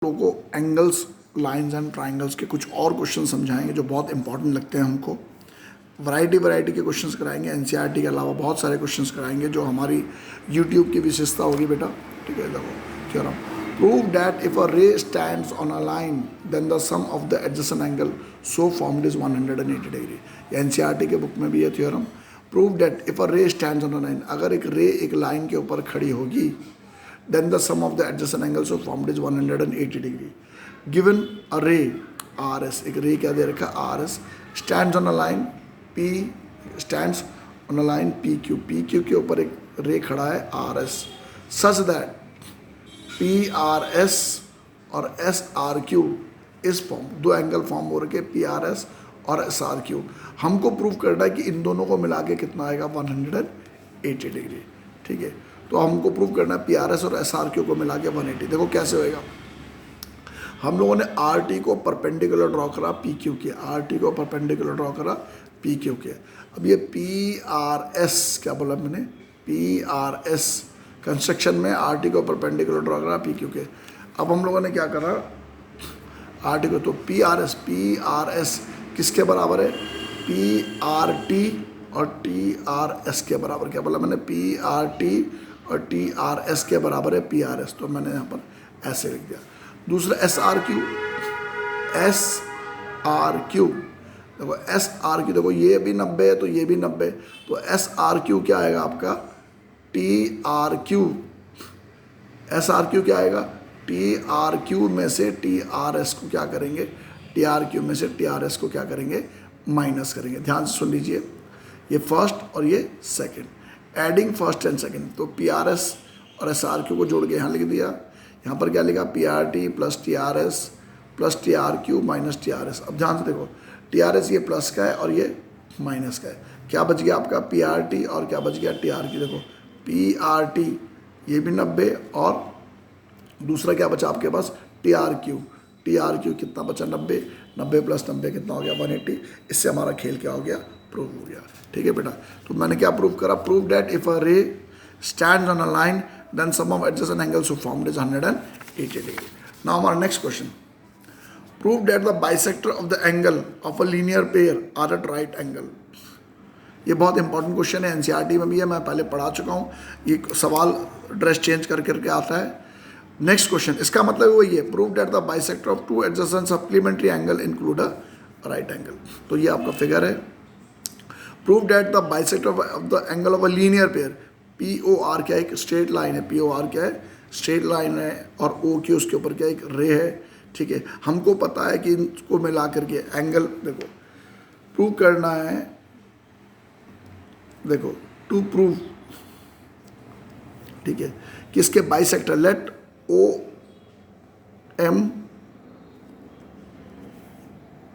लोगों को angles, lines and triangles के कुछ और क्वेश्चन समझाएंगे जो बहुत इंपॉर्टेंट लगते हैं हमको। वैरायटी के क्वेश्चंस कराएंगे, एनसीईआरटी के अलावा बहुत सारे क्वेश्चंस कराएंगे जो हमारी यूट्यूब की विशेषता होगी बेटा। ठीक है, देखो theorem, prove that if a ray stands on a line then the sum of the adjacent angle so formed is 180 degree. NCERT के बुक में भी है theorem. Prove that if a ray stands on a line, अगर एक रे एक line के ऊपर खड़ी होगी, then the sum of the adjacent angles of formed is 180 degree. Given a ray RS, एक रे क्या दे रखा है RS, stands on a line P, stands on a line PQ, PQ के ऊपर एक रे खड़ा है RS, such that PRS और SRQ इस फॉर्म, दो एंगल फॉर्म हो रखे PRS और SRQ। हमको प्रूव करना है कि इन दोनों को मिला के कितना आएगा 180 डिग्री। ठीक है, तो हमको प्रूव करना है PRS और SRQ को मिला के 180। देखो कैसे होएगा। हम लोगों ने RT को परपेंडिकुलर ड्रॉ करा PQ के, RT को परपेंडिकुलर ड्रॉ करा PQ के। अब ये PRS क्या बोला मैंने, PRS कंस्ट्रक्शन में RT को परपेंडिकुलर ड्रॉ करा PQ के। अब हम लोगों ने क्या करा RT को, तो PRS किसके बराबर है, PRT और TRS के बराबर। क्या बोला मैंने, PRT और TRS के बराबर है PRS, तो मैंने यहाँ पर ऐसे लिख दिया। दूसरा SRQ, देखो SRQ, देखो ये भी 90 है तो ये भी 90, तो SRQ क्या आएगा आपका TRQ, SRQ क्या आएगा TRQ में से TRS को क्या करेंगे, TRQ में से TRS को क्या करेंगे, माइनस करेंगे। ध्यान से सुन लीजिए, ये फर्स्ट और ये second, adding first and second, तो PRS और SRQ को जोड़ के यहाँ लिख दिया। यहाँ पर क्या लिखा, PRT plus TRS plus TRQ minus TRS। अब ध्यान से देखो, TRS ये प्लस का है और ये माइनस का है, क्या बच गया आपका PRT और क्या बच गया TRQ। देखो PRT ये भी 90 और दूसरा क्या बचा आपके पास TRQ कितना बचा 90 प्लस 90 कितना हो गया 180। इससे हमारा खेल क्या हो गया, प्रूव हो गया। ठीक है बेटा, तो मैंने क्या प्रूव करा, prove that if a ray stands on a line then sum of adjacent angles formed is 180 degree. Now हमारा next question, prove that the bisector of the angle of a linear pair are at right angle. ये बहुत important question है, NCERT में भी है, मैं पहले पढ़ा चुका हूँ। ये सवाल ड्रेस चेंज करके आता है। नेक्स्ट क्वेश्चन, इसका मतलब वही है, prove that the bisector of two adjacent supplementary angle include a right angle. तो ये आपका फिगर है। Prove that the bisector of the angle of a linear pair, POR क्या है, एक स्ट्रेट लाइन है, POR क्या है, स्ट्रेट लाइन है, और OQ उसके ऊपर क्या है, एक रे है। ठीक है, हमको पता है कि इनको मिला करके एंगल, देखो प्रूव करना है, देखो टू प्रूव, ठीक है, किसके बाइसेक्टर, लेट OM,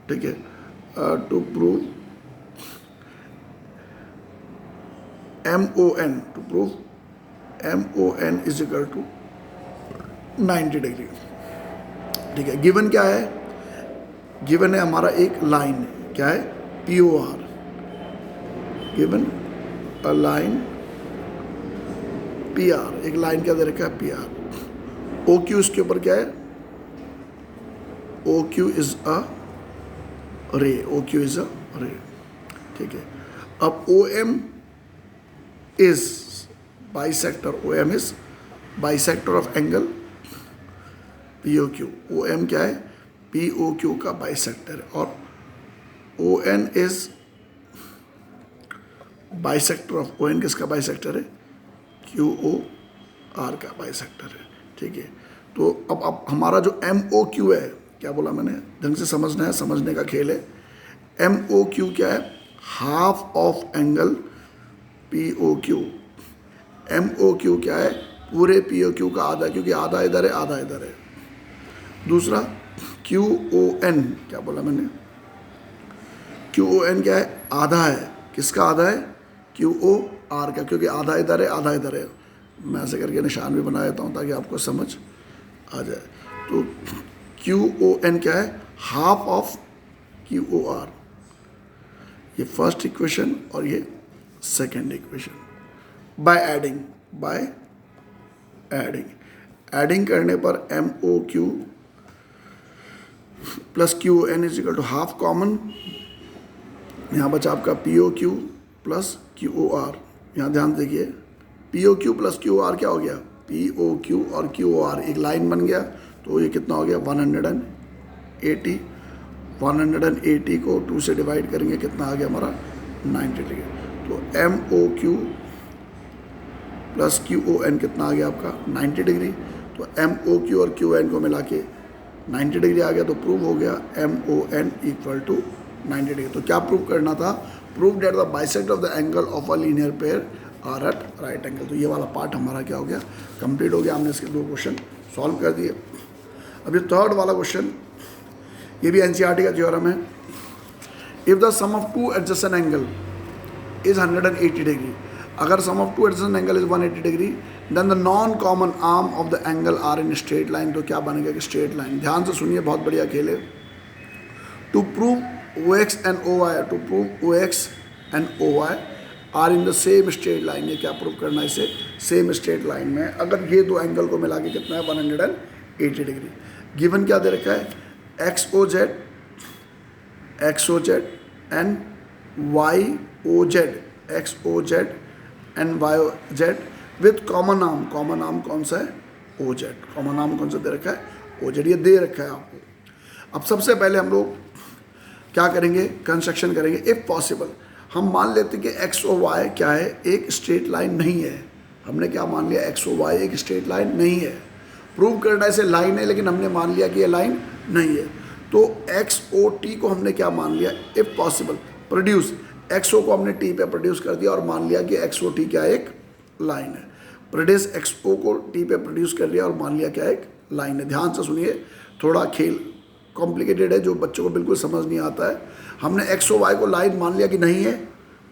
ठीक है, to prove MON, to prove MON is equal to 90 degree. ठीक है, गिवन क्या है, गिवन है हमारा एक लाइन, क्या है POR, given a line PR, एक लाइन क्या दे रखा है PR, OQ इसके ऊपर क्या है, OQ इज अ रे, OQ इज अ रे। ठीक है, अब OM is bisector, OM is bisector of angle POQ। OM क्या है, POQ का बाइसेक्टर है, और ON is bisector of, ON किसका बाइसेक्टर है, QOR का बाइसेक्टर है। ठीक है, तो अब हमारा जो MOQ है, क्या बोला मैंने, ढंग से समझना है, समझने का खेल है। MOQ क्या है, half of angle POQ। MOQ क्या है, पूरे POQ का आधा, क्योंकि आधा इधर है आधा इधर है। दूसरा QON, क्या बोला मैंने, QON क्या है, आधा है, किसका आधा है, QOR का, क्योंकि आधा इधर है आधा इधर है। मैं ऐसे करके निशान भी बना देता हूँ ताकि आपको समझ आ जाए। तो QON क्या है, हाफ ऑफ QOR। ये फर्स्ट इक्वेशन और ये second equation. By adding adding करने पर MOQ plus Q N is equal to half common, यहाँ बचा आपका P O Q plus Q O R. यहाँ ध्यान देखिए, P O Q plus Q O R क्या हो गया, पी ओ क्यू और क्यू ओ आर एक लाइन बन गया, तो ये कितना हो गया 180। 180 को 2 से डिवाइड करेंगे, कितना आ गया हमारा 90 डिग्री। तो M O Q plus Q O N कितना आ गया आपका 90 डिग्री। तो एम ओ क्यू और क्यू एन को मिला के 90 डिग्री आ गया, तो प्रूव हो गया M O N equal to 90 degree. तो क्या प्रूव करना था, prove that the bisect of the angle of a linear pair are at right angle. तो ये वाला पार्ट हमारा क्या हो गया, कंप्लीट हो गया। हमने इसके 2 क्वेश्चन सॉल्व कर दिए। अभी थर्ड वाला क्वेश्चन, ये भी एनसीईआरटी का थ्योरम है। If the sum of 2 adjacent angle is 180 degree, अगर sum of 2 adjacent angle is 180 degree, then the non common arm of the angle are in straight line. तो क्या बनेगा कि स्ट्रेट लाइन। ध्यान से सुनिए, बहुत बढ़िया खेल है। To prove OX and OY, to prove OX and OY are in the same straight line. ये क्या प्रूव करना है, इसे सेम स्ट्रेट लाइन में अगर ये 2 एंगल को मिला के कितना है 180 डिग्री। गिवन क्या दे रखा है, XOZ and YOZ, XOZ and YOZ with common arm. Common arm कौन सा है, OZ। कॉमन आर्म कौन सा दे रखा है, OZ। ये दे रखा है आपको। अब सबसे पहले हम लोग क्या करेंगे, कंस्ट्रक्शन करेंगे। इफ पॉसिबल हम मान लेते कि एक्स और वाई क्या है, एक स्ट्रेट लाइन नहीं है। हमने क्या मान लिया, एक्स और वाई एक स्ट्रेट लाइन नहीं है। प्रूव करना ऐसे लाइन है, लेकिन हमने मान लिया कि ये लाइन नहीं है। तो एक्स ओ टी को हमने क्या मान लिया, इफ पॉसिबल प्रोड्यूस, एक्स ओ को हमने टी पे प्रोड्यूस कर दिया और मान लिया कि एक्स ओ टी क्या एक लाइन है। प्रोड्यूस एक्स ओ को टी पे प्रोड्यूस कर लिया और मान लिया क्या एक लाइन है। ध्यान से सुनिए, थोड़ा खेल कॉम्प्लिकेटेड है, जो बच्चों को बिल्कुल समझ नहीं आता है। हमने एक्स ओ वाई को लाइन मान लिया कि नहीं है,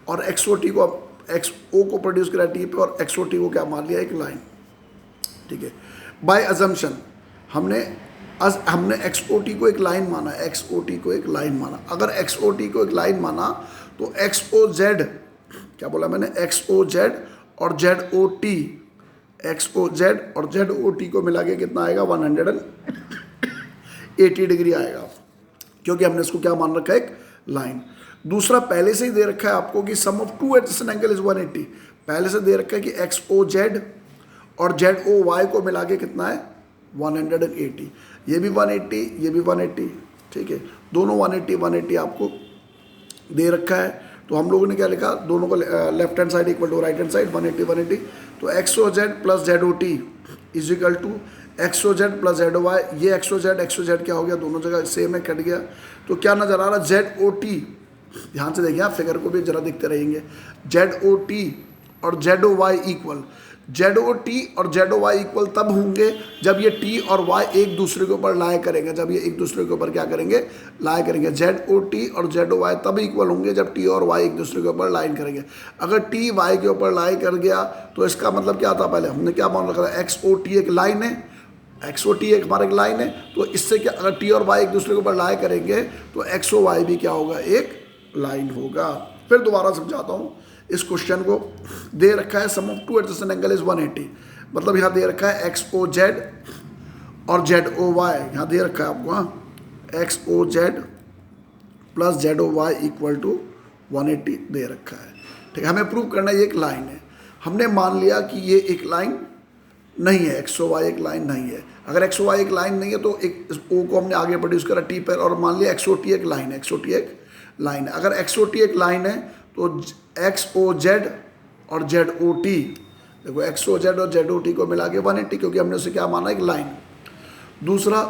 और एक्स ओ टी को, एक्स ओ को प्रोड्यूस करा टी पे और एक्स ओ टी को क्या मान लिया, एक लाइन। ठीक है, बाय अजम्पशन हमने एक्स ओ टी को एक लाइन माना, एक्स ओ टी को एक लाइन माना। अगर एक्स ओ टी को एक लाइन माना तो एक्स ओ जेड, क्या बोला मैंने, एक्स ओ जेड और Z O T, X O Z और जेड ओ टी को मिला के कितना आएगा 180 डिग्री आएगा, क्योंकि हमने इसको क्या मान रखा है, एक लाइन। दूसरा पहले से ही दे रखा है आपको कि सम ऑफ 2 एडजेसेंट एंगल इज 180। पहले से दे रखा है कि एक्स ओ जेड और जेड ओ वाई को मिला के कितना है 180। ये भी 180, ये भी 180। ठीक है, दोनों 180 आपको दे रखा है। तो हम लोगों ने क्या लिखा, दोनों को left hand side equal to right hand side 180। तो X O Z plus Z O T is equal to X O Z plus Z O Y. ये एक्स ओ जेड क्या हो गया, दोनों जगह सेम है, कट गया। तो क्या नजर आ रहा, जेड ओ टी। ध्यान से देखिए, आप फिगर को भी जरा दिखते रहेंगे। जेड ओ टी और Z O Y equal, Z O T और जेड ओ वाई इक्वल तब होंगे जब ये टी और वाई एक दूसरे के ऊपर लाए करेंगे। जब ये एक दूसरे के ऊपर क्या करेंगे, लाए करेंगे। जेड ओ टी और जेड ओ वाई तब इक्वल होंगे जब टी और वाई एक दूसरे के ऊपर लाइन करेंगे। अगर टी वाई के ऊपर लाई कर गया तो इसका मतलब क्या था, पहले हमने क्या मान रखा था, एक्स ओ टी एक लाइन है, एक्स ओ टी एक हमारा एक लाइन है। तो इससे क्या, अगर टी और वाई एक दूसरे के ऊपर लाए करेंगे तो एक्स ओ वाई भी क्या होगा, एक लाइन होगा। फिर दोबारा समझाता हूँ इस क्वेश्चन को। दे रखा है sum of 2 adjacent angle is 180, मतलब यहाँ दे रखा है एक्स ओ जेड और जेड ओ वाई, यहाँ दे रखा है आपको, हाँ, X O Z plus Z O Y equal to 180 दे रखा है। ठीक है, हमें प्रूव करना है ये एक लाइन है। हमने मान लिया कि ये एक लाइन नहीं है, एक्स ओ वाई एक लाइन नहीं है। अगर एक्स ओ वाई एक लाइन नहीं है तो एक ओ को हमने आगे प्रोड्यूस करा टी पर और मान लिया एक्स ओ टी एक लाइन है, एक्स ओ टी एक लाइन है। अगर एक्स ओ टी एक लाइन है तो एक्स ओ जेड और जेड ओ टी, देखो एक्स ओ जेड और जेड ओ टी को मिला के 180, क्योंकि हमने उसे क्या माना, एक लाइन। दूसरा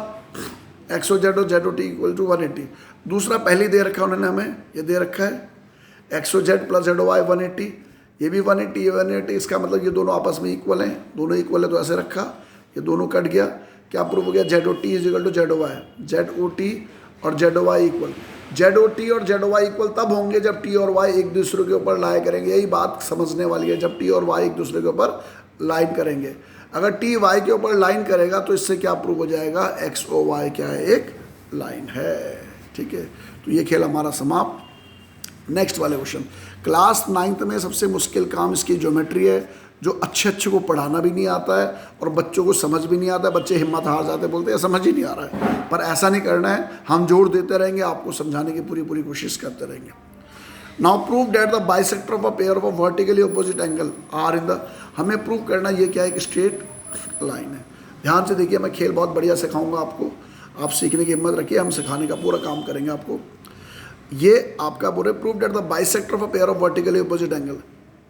एक्स ओ जेड और Z O T equal to 180। दूसरा पहले दे रखा है उन्होंने हमें, ये दे रखा है X O Z plus Z O Y 180, ये भी 180, ये 180। इसका मतलब ये दोनों आपस में इक्वल हैं, दोनों इक्वल है तो ऐसे रखा, ये दोनों कट गया। क्या प्रूव हो गया, Z O T is equal to Z O Y. Z O T और Z O Y equal. Z O T और जेड ओ वाई इक्वल तब होंगे जब टी और वाई एक दूसरे के ऊपर लाए करेंगे। यही बात समझने वाली है, जब टी और वाई एक दूसरे के ऊपर लाइन करेंगे। अगर टी वाई के ऊपर लाइन करेगा तो इससे क्या प्रूव हो जाएगा, एक्स ओ वाई क्या है, एक लाइन है। ठीक है, तो ये खेल हमारा समाप्त। नेक्स्ट वाले क्वेश्चन, क्लास 9th में सबसे मुश्किल काम इसकी ज्योमेट्री है। जो अच्छे अच्छे को पढ़ाना भी नहीं आता है और बच्चों को समझ भी नहीं आता है, बच्चे हिम्मत हार जाते, बोलते हैं समझ ही नहीं आ रहा है। पर ऐसा नहीं करना है, हम जोर देते रहेंगे, आपको समझाने की पूरी पूरी कोशिश करते रहेंगे। Now prove that the bisector of a pair of a vertically opposite angle are in the, हमें प्रूव करना ये क्या है, एक स्ट्रेट लाइन है। ध्यान से देखिए, मैं खेल बहुत बढ़िया सिखाऊंगा आपको, आप सीखने की हिम्मत रखिए, हम सिखाने का पूरा काम करेंगे आपको। ये आपका बोल रहे prove that the bisector of a pair of vertically opposite angle.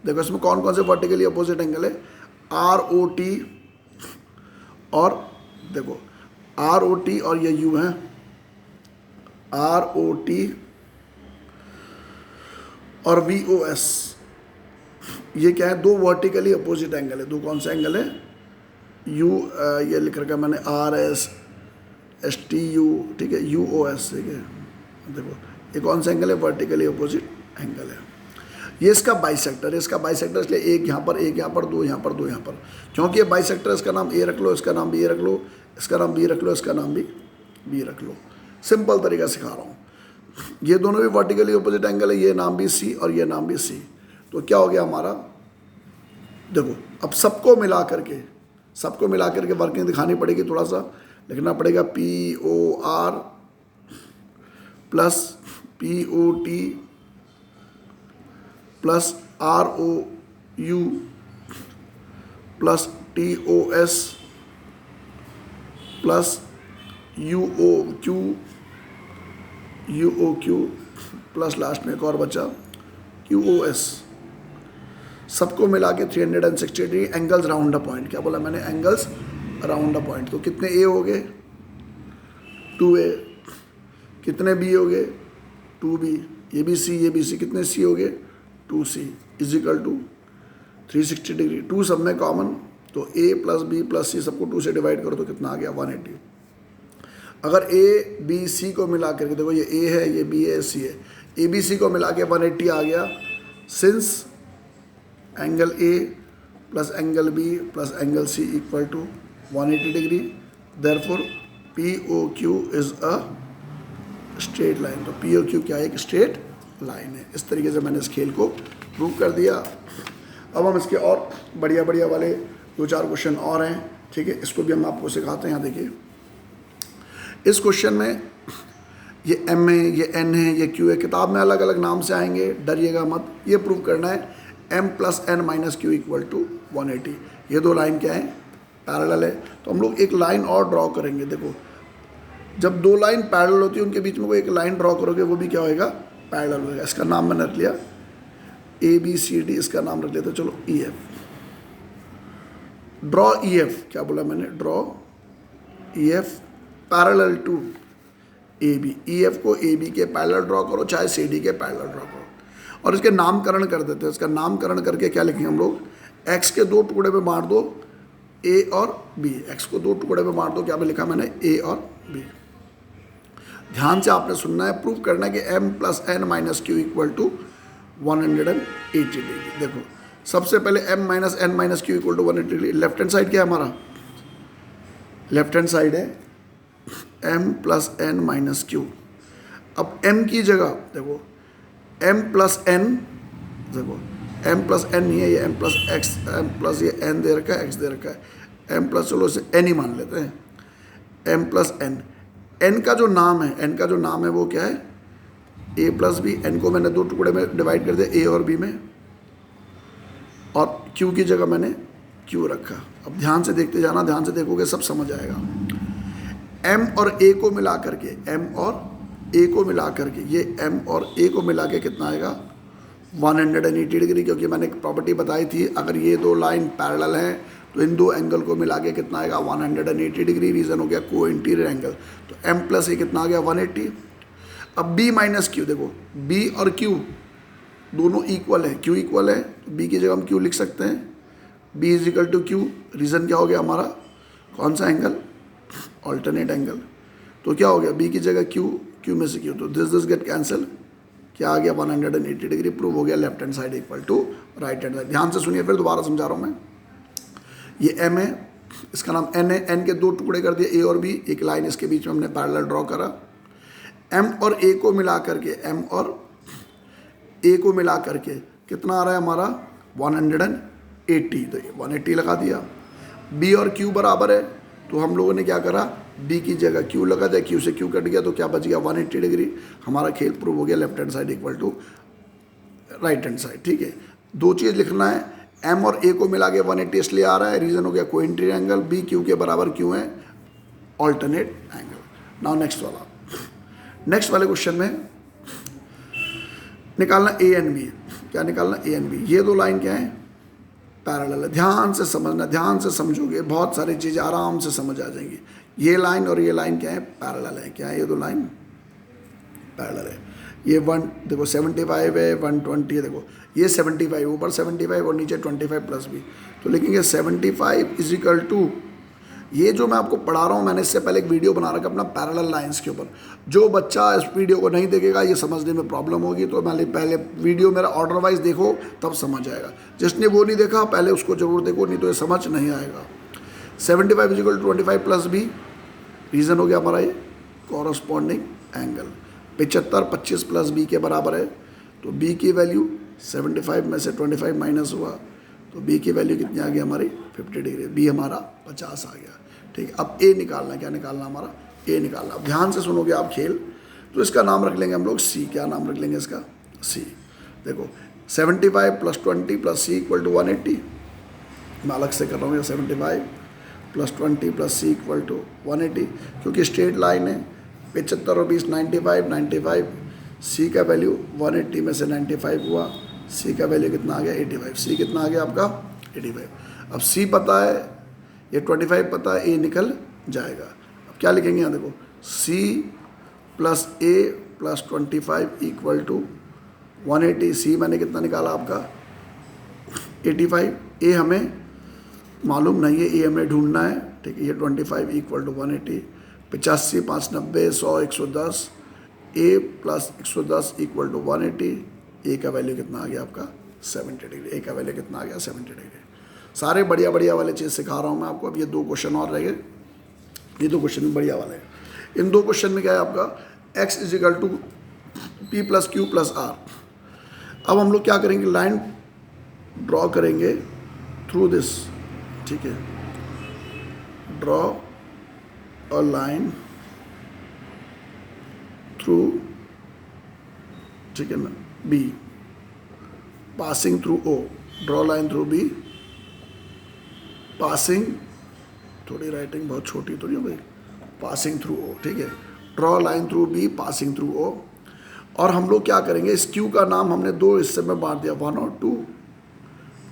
देखो इसमें कौन कौन से वर्टिकली अपोजिट एंगल है, आर ओ टी और देखो आर ओ टी और ये यू है, आर ओ टी और वी ओ एस, ये क्या है, दो वर्टिकली अपोजिट एंगल है। दो कौन से एंगल है, यू ये लिख रखा है मैंने R S S T U, ठीक है, यू ओ एस, ठीक है। देखो ये कौन सा एंगल है, वर्टिकली अपोजिट एंगल है। ये इसका बाइसेक्टर है, इसका बाइसेक्टर इसलिए एक यहाँ पर, एक यहाँ पर, दो यहाँ पर, दो यहाँ पर, क्योंकि ये बाइसेक्टर, इसका नाम ए रख लो, इसका नाम बी रख लो, इसका नाम बी रख लो, इसका नाम भी बी रख लो। सिंपल तरीका सिखा रहा हूँ। ये दोनों भी वर्टिकली अपोजिट एंगल है, ये नाम भी सी और ये नाम भी सी। तो क्या हो गया हमारा, देखो अब सबको मिला करके वर्किंग दिखानी पड़ेगी, थोड़ा सा लिखना पड़ेगा, P O R plus P O T plus R O U plus T O S plus U O Q plus last में एक और बचा क्यू ओ एस। सबको मिला के 360 degree angles round a point. क्या बोला मैंने, एंगल्स राउंड अ पॉइंट। तो कितने ए हो गए, 2a, कितने बी हो गए, 2b, ये भी सी, कितने सी हो गए, 2c is equal to 360 degree. 2 सब में कॉमन, तो a प्लस बी प्लस सी सबको 2 से डिवाइड करो तो कितना आ गया, 180। अगर ए बी सी को मिला करके, देखो ये a है, ये b है, c है, ए बी सी को मिला के 180 आ गया। Since angle A plus angle B plus angle C equal to 180 degree, therefore P O Q is a straight line. तो पी ओ क्यू क्या है, एक स्ट्रेट लाइन है। इस तरीके से मैंने इस खेल को प्रूव कर दिया। अब हम इसके और बढ़िया बढ़िया वाले 2-4 क्वेश्चन और हैं, ठीक है, इसको भी हम आपको सिखाते हैं। यहाँ देखिए, इस क्वेश्चन में ये एम है, ये एन है, ये क्यू है, किताब में अलग अलग नाम से आएंगे, डरिएगा मत। ये प्रूव करना है M plus N minus Q equal to 180। ये दो लाइन क्या है, पैरेलल है। तो हम लोग एक लाइन और ड्रॉ करेंगे। देखो जब दो लाइन पैरेलल होती है, उनके बीच में कोई एक लाइन ड्रॉ करोगे, वो भी क्या होएगा, पैरेलल होएगा। इसका नाम मैंने रख लिया ए बी सी डी, इसका नाम रख लेते चलो E F. Draw E F, क्या बोला मैंने, draw E F parallel to A B. E F को ए बी के पैरेलल ड्रॉ करो, चाहे सी डी के पैरेलल ड्रॉ करो। और इसके नामकरण कर देते हैं। इसका नामकरण करके क्या लिखेंगे हम लोग, एक्स के 2 टुकड़े में बांट दो, ए और बी। एक्स को 2 टुकड़े में बांट दो, क्या में लिखा मैंने, ए और बी। ध्यान से आपने सुनना है, प्रूव करना है कि m plus N minus Q equal to 180 degree. देखो सबसे पहले m minus N minus Q equal to 180 degree. Left hand side क्या है हमारा, लेफ्ट हैंड साइड है m plus N minus Q. अब m की जगह देखो m प्लस एन, देखो m प्लस एन नहीं है, ये m plus X, m plus ये n दे रखा है, x दे रखा है, m प्लस, चलो इसे n ही मान लेते हैं, m प्लस एन। n का जो नाम है वो क्या है, a प्लस बी। n को मैंने 2 टुकड़े में डिवाइड कर दिया, a और b में, और q की जगह मैंने q रखा। अब ध्यान से देखते जाना, ध्यान से देखोगे सब समझ आएगा। m और a को मिला करके, ये m और a को मिला के कितना आएगा, 180 डिग्री। क्योंकि मैंने एक प्रॉपर्टी बताई थी, अगर ये दो लाइन पैरेलल हैं तो इन दो एंगल को मिला के कितना आएगा, 180 डिग्री। रीज़न हो गया को इंटीरियर एंगल। तो m प्लस ए कितना आ गया, 180। अब b माइनस क्यू, देखो b और q दोनों इक्वल है, q इक्वल है, तो b की जगह हम q लिख सकते हैं, b is equal to q। Reason क्या हो गया हमारा, कौन सा एंगल, ऑल्टरनेट एंगल। तो क्या हो गया, b की जगह q में से q, तो दिस गेट कैंसिल, क्या आ गया, 180 डिग्री। प्रूव हो गया left hand side equal to right hand side. ध्यान से सुनिए, फिर दोबारा समझा रहा हूँ मैं। ये m है, इसका नाम n है, n के 2 टुकड़े कर दिए, a और b, एक लाइन इसके बीच में हमने पैरेलल ड्रॉ करा। m और a को मिला करके, m और a को मिला करके कितना आ रहा है हमारा, 80, तो 180 लगा दिया। बी और क्यू बराबर है, तो हम लोगों ने क्या करा, बी की जगह क्यू लगा दिया, क्यू से क्यू कट गया, तो क्या बच गया 180 डिग्री। हमारा खेल प्रूव हो गया, left hand side equal to right hand side. ठीक है, दो चीज़ लिखना है, एम और ए को मिला के 180 इसलिए आ रहा है, रीज़न हो गया कोइंसिडेंट एंगल, बी क्यू के बराबर क्यों है, ऑल्टरनेट एंगल। नाउ नेक्स्ट वाले क्वेश्चन में निकालना ए एंड बी। क्या निकालना, ए एंड बी। ये दो लाइन क्या है, पैरेलल है। ध्यान से समझना, ध्यान से समझोगे बहुत सारी चीज़ें आराम से समझ आ जाएंगी। ये लाइन और ये लाइन क्या है, पैरेलल है। क्या है, ये दो लाइन पैरेलल है। ये 1 देखो 75 है, 120 है, देखो ये 75 ऊपर 75 और नीचे 25 प्लस बी, तो लिखेंगे 75 इज इक्वल टू, ये जो मैं आपको पढ़ा रहा हूँ, मैंने इससे पहले एक वीडियो बना रखा अपना पैरेलल लाइंस के ऊपर। जो बच्चा इस वीडियो को नहीं देखेगा ये समझने में प्रॉब्लम होगी, तो मैंने पहले वीडियो मेरा ऑर्डर वाइज देखो तब समझ आएगा। जिसने वो नहीं देखा पहले उसको जरूर देखो, नहीं तो ये समझ नहीं आएगा। 75 is equal to 25 plus B, reason हो गया हमारा ये कॉरस्पॉन्डिंग एंगल। 75 25 प्लस बी के बराबर है, तो बी की वैल्यू 75 में से 25 माइनस हुआ, तो बी की वैल्यू कितनी आ गई हमारी 50 डिग्री, बी हमारा 50 आ गया। ठीक है, अब ए निकालना है। क्या निकालना हमारा, ए निकालना। अब ध्यान से सुनोगे आप खेल, तो इसका नाम रख लेंगे हम लोग सी। क्या नाम रख लेंगे इसका, सी। देखो 75 plus 20 plus C equal to 180, मैं अलग से कर रहा हूँ, 75 plus 20 plus C equal to 180, क्योंकि स्ट्रेट लाइन है। 75 और 20 95, सी का वैल्यू 180 में से 95 हुआ, सी का वैल्यू कितना आ गया 85। सी कितना आ गया आपका 85। अब सी पता है, ये 25 पता है, ए निकल जाएगा। अब क्या लिखेंगे यहाँ देखो, C plus A plus 25 equal to 180। C मैंने कितना निकाला आपका 85, ए हमें मालूम नहीं है, ए हमें ढूंढना है। ठीक है, ये 25 equal to 180, 85 5 90 100 110, A plus 110 equal to 180। A का वैल्यू कितना आ गया आपका 70 डिग्री। ए का वैल्यू कितना आ गया 70 डिग्री। सारे बढ़िया वाले चीज़ सिखा रहा हूँ मैं आपको। अब ये दो क्वेश्चन और रह गए, ये दो क्वेश्चन बढ़िया वाले हैं। इन दो क्वेश्चन में क्या है आपका, x is equal to P plus Q plus R. अब हम लोग क्या करेंगे, लाइन ड्रॉ करेंगे थ्रू दिस। ठीक है, ड्रॉ अ लाइन थ्रू, ठीक है ना, B passing through O. Draw line through B passing, थोड़ी राइटिंग बहुत छोटी तो नहीं हो गई, पासिंग थ्रू ओ। ठीक है, draw line through B passing through O. और हम लोग क्या करेंगे, इस क्यू का नाम हमने दो हिस्से में बांट दिया, 1 और 2,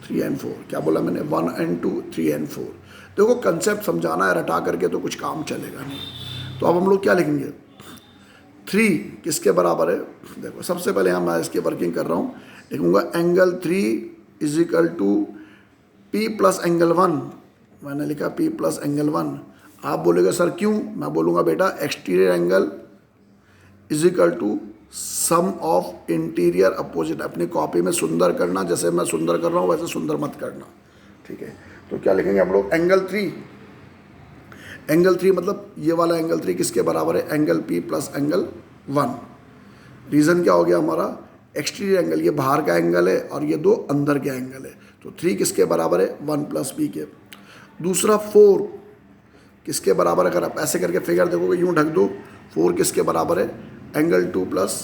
3 एंड 4। क्या बोला मैंने, 1 एंड 2, 3 एंड 4। देखो कंसेप्ट समझाना है, रटा करके तो कुछ काम चलेगा नहीं। तो अब हम लोग क्या लिखेंगे, 3 किसके बराबर है। देखो सबसे पहले यहाँ मैं इसकी वर्किंग कर रहा हूँ, लिखूँगा angle 3 is equal to P plus angle 1। मैंने लिखा P प्लस एंगल 1। आप बोलेंगे सर क्यों, मैं बोलूँगा बेटा exterior angle is equal to sum of interior opposite. अपनी कॉपी में सुंदर करना, जैसे मैं सुंदर कर रहा हूँ वैसे सुंदर मत करना। ठीक है, तो क्या लिखेंगे हम लोग, एंगल 3। एंगल 3 मतलब ये वाला एंगल 3 किसके बराबर है, angle P plus angle 1। Reason क्या हो गया हमारा, एक्सटीरियर एंगल, ये बाहर का एंगल है और ये दो अंदर के एंगल है, तो 3 किसके बराबर है, 1 प्लस बी के। दूसरा 4 किसके बराबर है, अगर आप ऐसे करके फिगर देखोगे, यूँ ढक दो, 4 किसके बराबर है, एंगल 2 प्लस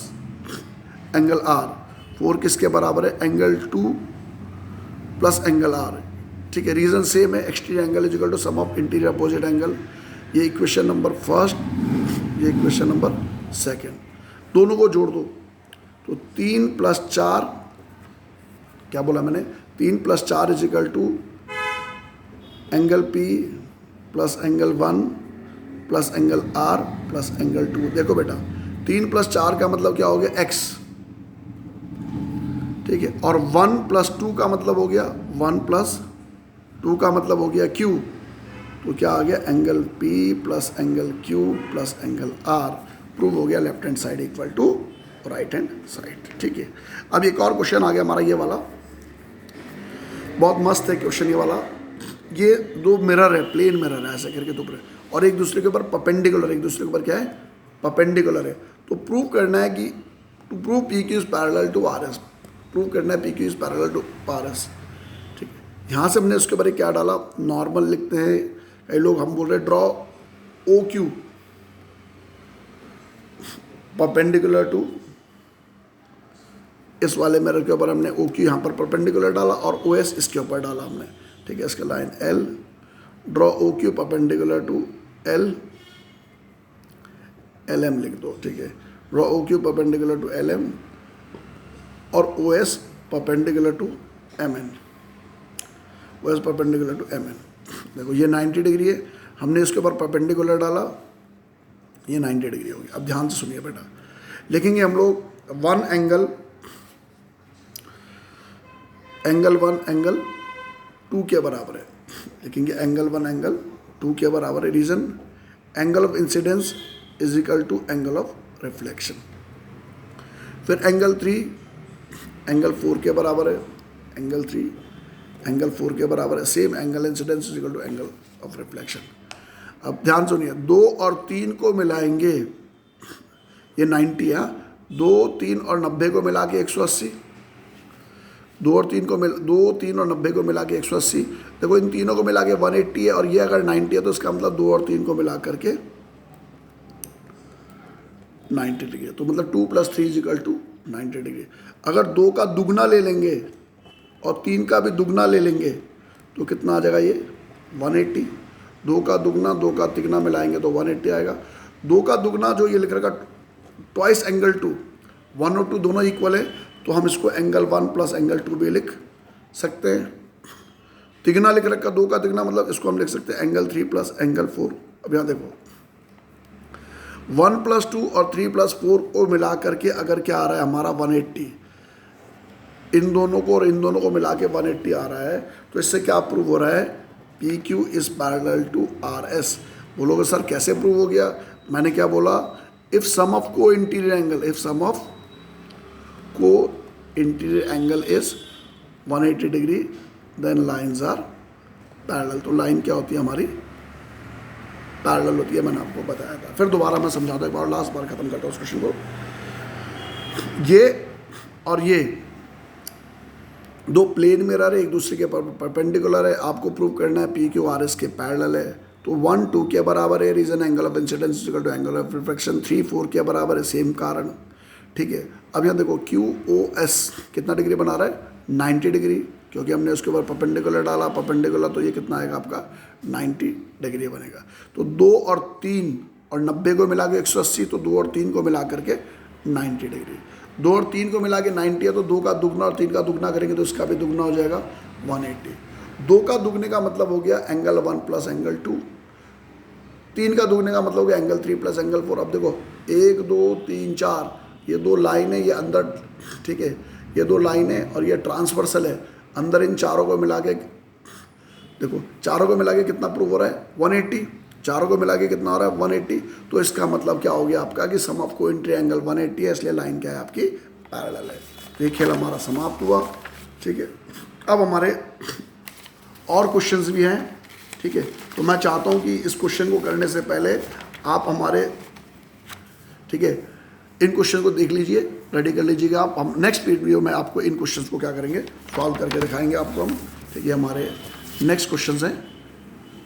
एंगल आर। 4 किसके बराबर है, एंगल 2 प्लस एंगल आर। ठीक है, रीज़न सेम है, exterior angle is equal to sum of interior opposite angle. ये इक्वेशन नंबर फर्स्ट, ये इक्वेशन नंबर सेकेंड, दोनों को जोड़ दो तो 3 प्लस 4, क्या बोला मैंने, 3 plus 4 is equal to angle P plus angle 1 plus angle R plus angle 2। देखो बेटा 3 प्लस 4 का मतलब क्या हो गया, x। ठीक है, और 1 प्लस 2 का मतलब हो गया, 1 प्लस 2 का मतलब हो गया q। तो क्या आ गया, angle P plus angle Q plus angle R। Prove हो गया left hand side equal to right hand side. ठीक है, अब एक और क्वेश्चन आ गया हमारा, ये वाला बहुत मस्त है क्वेश्चन ये वाला। ये दो मिरर है, प्लेन मिरर है, ऐसे करके दो और एक दूसरे के ऊपर परपेंडिकुलर, एक दूसरे के ऊपर क्या है, परपेंडिकुलर है। तो प्रूव करना है कि to prove PQ is parallel to RS, prove करना है PQ is parallel to RS। ठीक है, यहाँ से हमने उसके बारे क्या डाला, नॉर्मल लिखते हैं, कई लोग हम बोल रहे draw O Q perpendicular to, इस वाले मिरर के ऊपर हमने ओ क्यू यहाँ पर परपेंडिकुलर डाला और ओ एस इसके ऊपर डाला हमने, ठीक है। इसका line L, draw O Q perpendicular to L, L M लिख दो, ठीक है। Draw O Q perpendicular to L M और O S perpendicular to M N, O S perpendicular to M N. देखो ये 90 डिग्री है, हमने इसके ऊपर परपेंडिकुलर डाला, ये 90 डिग्री हो गया। अब ध्यान से सुनिए बेटा, लिखेंगे हम लोग one angle, angle one angle two के बराबर है, लिखेंगे एंगल वन एंगल टू के बराबर है। Reason, angle of incidence is equal to angle of reflection. फिर एंगल थ्री एंगल फोर के बराबर है, एंगल थ्री एंगल फोर के बराबर है, same angle incidence is equal to angle of reflection. अब ध्यान सुनिए, 2 और 3 को मिलाएंगे, ये 90 है, 2, 3 और 90 को मिला के 180, 2 और 3 और 90 को मिला के 180। देखो इन तीनों को मिला के 180 है और ये अगर 90 है तो इसका मतलब 2 और 3 को मिला करके 90 डिग्री है। तो मतलब 2 + 3 = 90 डिग्री। अगर 2 का दुगना ले लेंगे और 3 का भी दुगना ले लेंगे तो कितना आ जाएगा, ये 180। 2 का दुगना 2 का तिगना मिलाएंगे तो 180 आएगा। 2 का दुगना जो ये लिख रखा ट्वाइस एंगल 2, 1 और 2 दोनों इक्वल है, तो हम इसको एंगल 1 + एंगल 2 भी लिख सकते हैं। तिगना लिख रखा 2 का तिगना, मतलब इसको हम लिख सकते हैं एंगल 3 + एंगल 4। अब यहाँ देखो 1 + 2 और 3 + 4 को मिला करके अगर क्या आ रहा है हमारा 180, इन दोनों को और इन दोनों को मिला के 180 आ रहा है, तो इससे क्या प्रूव हो रहा है, P Q is parallel to R S. बोलोगे सर कैसे प्रूव हो गया, मैंने क्या बोला, if sum of co-interior angle, if sum of co-interior angle is 180 degree then lines are parallel. तो लाइन क्या होती है हमारी, पैरेलल होती है, मैंने आपको बताया था। फिर दोबारा मैं समझाता हूँ, एक बार लास्ट बार खत्म करता हूँ उस क्वेश्चन को। ये और ये दो प्लेन मिरर है, एक दूसरे के परपेंडिकुलर है, आपको प्रूव करना है पी क्यू आर एस के पैरेलल है, तो 1 2 के बराबर है। Reason angle of incidence equal to angle of reflection, 3 4 के बराबर है, सेम कारण, ठीक है। अब यहाँ देखो क्यू ओ एस कितना डिग्री बना रहा है, 90 डिग्री, क्योंकि हमने उसके ऊपर परपेंडिकुलर डाला, परपेंडिकुलर, तो ये कितना आएगा आपका 90 डिग्री बनेगा। तो 2 और 3 और 90 को मिला के 180, तो 2 और 3 को मिला करके 90 डिग्री। 2 और 3 को मिला के 90 है, तो 2 का दुगना और 3 का दुगना करेंगे तो इसका भी दुगना हो जाएगा 180। 2 का दुगने का मतलब हो गया एंगल 1 + एंगल 2, 3 का दुगने का मतलब हो गया एंगल 3 + एंगल 4। अब देखो 1 2 3 4 ये 2 लाइन है, ये अंदर, ठीक है, ये 2 लाइन है और ये ट्रांसवर्सल है अंदर। इन चारों को मिला के देखो, चारों को मिला के कितना प्रूव हो रहा है 180, चारों को मिला के कितना हो रहा है 180। तो इसका मतलब क्या हो गया आपका कि सम ऑफ को इंटीरियर एंगल 180 है, इसलिए लाइन क्या है आपकी पैरेलल है। तो ये खेल हमारा समाप्त हुआ, ठीक है। अब हमारे और क्वेश्चंस भी हैं, ठीक है। तो मैं चाहता हूँ कि इस क्वेश्चन को करने से पहले आप हमारे, ठीक है, इन क्वेश्चन को देख लीजिए, रेडी कर लीजिएगा आप। हम नेक्स्ट वीडियो में आपको इन क्वेश्चंस को क्या करेंगे, सॉल्व करके दिखाएंगे आपको हम, ठीक है। हमारे नेक्स्ट क्वेश्चंस हैं,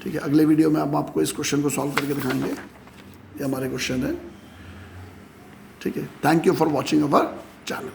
ठीक है। अगले वीडियो में हम आपको इस क्वेश्चन को सॉल्व करके दिखाएंगे, ये हमारे क्वेश्चन है, ठीक है। Thank you for watching our channel.